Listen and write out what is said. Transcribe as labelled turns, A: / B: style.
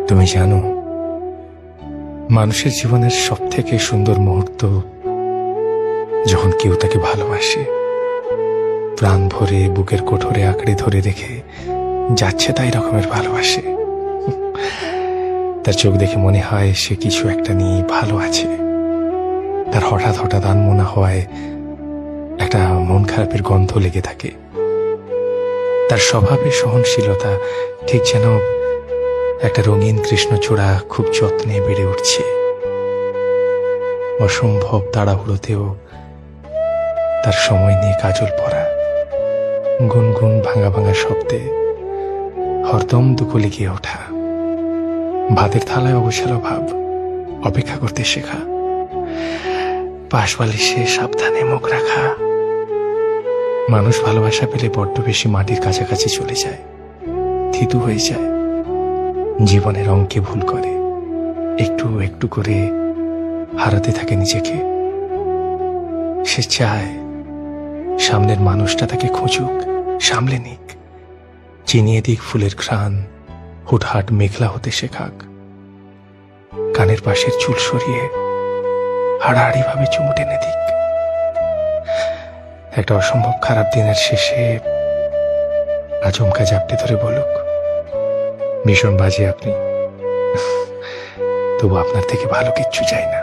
A: তুমি জানো, মানুষের জীবনের সব থেকে সুন্দর মুহূর্ত যখন কেউ তাকে ভালোবাসে, প্রাণ ভরে বুকের কোঠরে আঁকড়ে ধরে রেখে যাচ্ছে তাই রকমের ভালোবাসে। তার চোখ দেখে মনে হয় সে কিছু একটা নিয়ে ভালো আছে। তার হঠাৎ হঠাৎ আনমনা হওয়ায় একটা মন খারাপের গন্ধ লেগে থাকে। তার স্বভাবের সহনশীলতা ঠিক যেন একটা রঙিন কৃষ্ণচূড়া খুব যত্নে বেড়ে উঠছে। অসম্ভব তাড়াহুড়োতেও তার সময় নিয়ে কাজল পরা, গুনগুন ভাঙা ভাঙা শব্দে হরদম দুকলে গিয়ে ওঠা, ভাতের থালায় অবসালো ভাব, অপেক্ষা করতে শেখা, পাশবালিশে সাবধানে মুখ রাখা। মানুষ ভালোবাসা পেলে বড্ড বেশি মাটির কাছাকাছি চলে যায়, থিতু হয়ে যায়, জীবনের অঙ্কে ভুল করে, একটু একটু করে হারাতে থাকে নিজেকে। সে চায় সামনের মানুষটা তাকে খুঁজুক, সামলে নিক, চিনিয়ে দিক ফুলের ঘ্রাণ, হুটহাট মেঘলা হতে শেখাক, কানের পাশের চুল সরিয়ে হাড়াহাড়ি ভাবে চুমু টেনে দিক। একটা অসম্ভব খারাপ দিনের শেষে আচমকা জাপটে ধরে বলুক, ভীষণ বাজে আপনি, তবু আপনার থেকে ভালো কিচ্ছু চাই না।